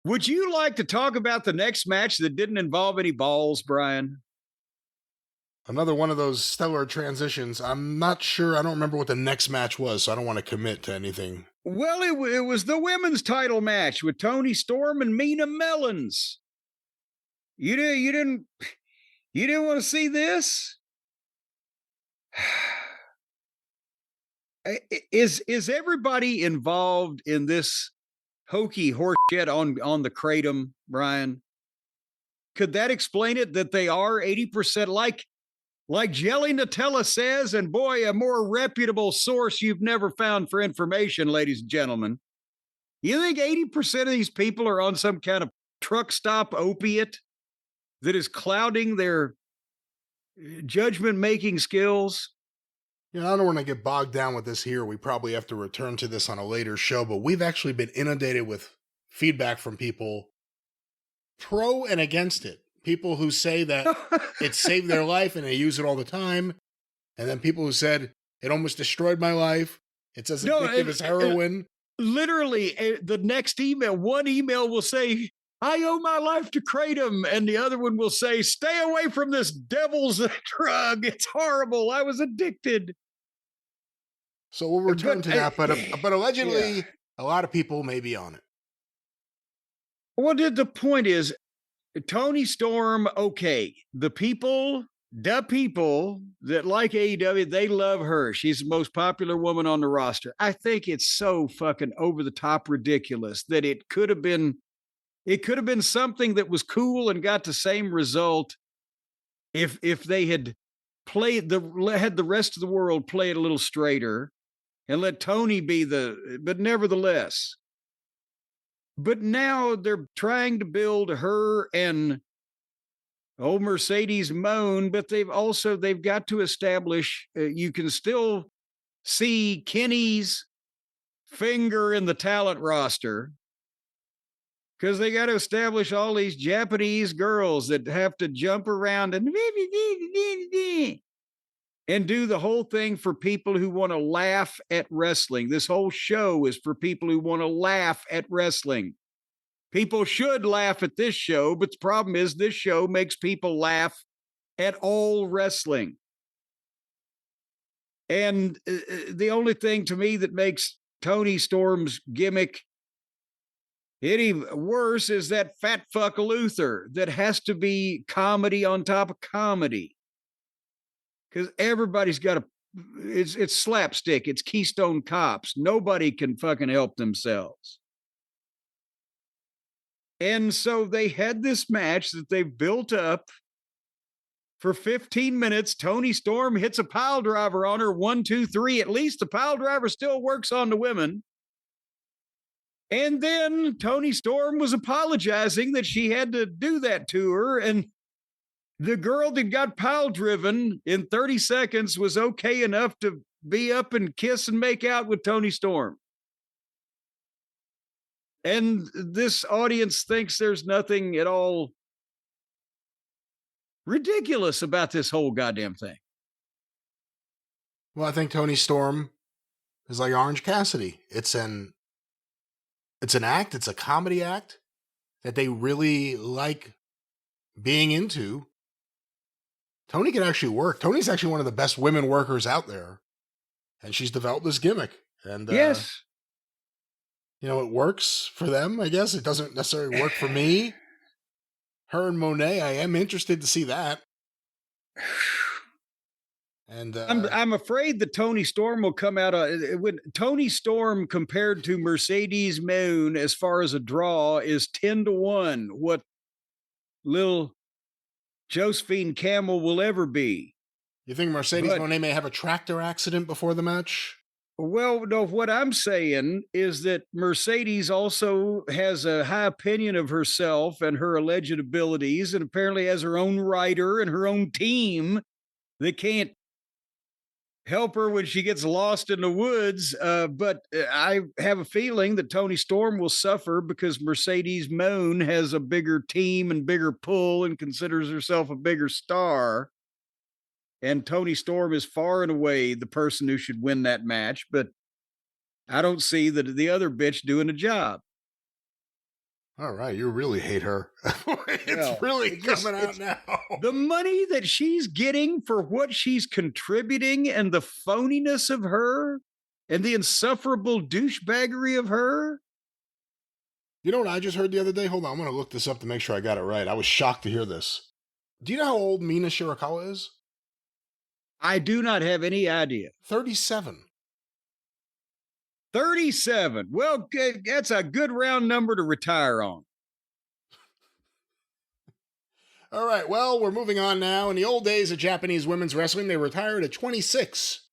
Would you like to talk about the next match that didn't involve any balls, Brian? Another one of those stellar transitions. I'm not sure. I don't remember what the next match was, so I don't want to commit to anything. Well, it was the women's title match with Toni Storm and Mina Mellons. You didn't want to see this? Is everybody involved in this hokey horse shit on the kratom, Brian? Could that explain it that they are 80% like Jelly Nutella says, and boy, a more reputable source you've never found for information, ladies and gentlemen. You think 80% of these people are on some kind of truck stop opiate that is clouding their judgment making skills? I don't want to get bogged down with this here. We probably have to return to this on a later show, but we've actually been inundated with feedback from people pro and against it. People who say that it saved their life and they use it all the time. And then people who said it almost destroyed my life. It's as addictive as heroin. Literally, the next email, one email will say, I owe my life to kratom. And the other one will say, stay away from this devil's drug. It's horrible. I was addicted. So we'll return to that. But allegedly, a lot of people may be on it. Well, the point is, Toni Storm, okay, the people that like AEW, they love her. She's the most popular woman on the roster. I think it's so fucking over the top ridiculous that it could have been something that was cool and got the same result if they had had the rest of the world play it a little straighter and let Toni be but nevertheless. But now they're trying to build her and Mercedes Moan, but they've got to establish you can still see Kenny's finger in the talent roster because they got to establish all these Japanese girls that have to jump around and do the whole thing for people who want to laugh at wrestling. This whole show is for people who want to laugh at wrestling. People should laugh at this show, but the problem is this show makes people laugh at all wrestling. And the only thing to me that makes Toni Storm's gimmick any worse is that fat fuck Luther that has to be comedy on top of comedy. Because everybody's got it's slapstick. It's Keystone Cops. Nobody can fucking help themselves. And so they had this match that they've built up for 15 minutes. Toni Storm hits a pile driver on her. 1, 2, 3. At least the pile driver still works on the women. And then Toni Storm was apologizing that she had to do that to her. And the girl that got pile driven in 30 seconds was okay enough to be up and kiss and make out with Toni Storm. And this audience thinks there's nothing at all ridiculous about this whole goddamn thing. Well, I think Toni Storm is like Orange Cassidy. It's an act. It's a comedy act that they really like being into. Toni can actually work. Toni's actually one of the best women workers out there. And she's developed this gimmick. And yes. It works for them, I guess. It doesn't necessarily work for me. Her and Monet, I am interested to see that. And I'm afraid that Toni Storm will come out when Toni Storm compared to Mercedes Moon as far as a draw is 10-1. What little Josephine Camel will ever be. You think Mercedes Monet may have a tractor accident before the match? Well, no, what I'm saying is that Mercedes also has a high opinion of herself and her alleged abilities, and apparently has her own writer and her own team that can't help her when she gets lost in the woods. But I have a feeling that Toni Storm will suffer because Mercedes Moon has a bigger team and bigger pull and considers herself a bigger star. And Toni Storm is far and away the person who should win that match, but I don't see the other bitch doing a job. All right, you really hate her. It's Well, really it just, coming out it's now. the money that she's getting for what she's contributing and the phoniness of her and the insufferable douchebaggery of her. You know what I just heard the other day? Hold on, I'm going to look this up to make sure I got it right. I was shocked to hear this. Do you know how old Mina Shirakawa is? I do not have any idea. 37. 37. Well, that's a good round number to retire on. All right, well, we're moving on now. In the old days of Japanese women's wrestling, they retired at 26.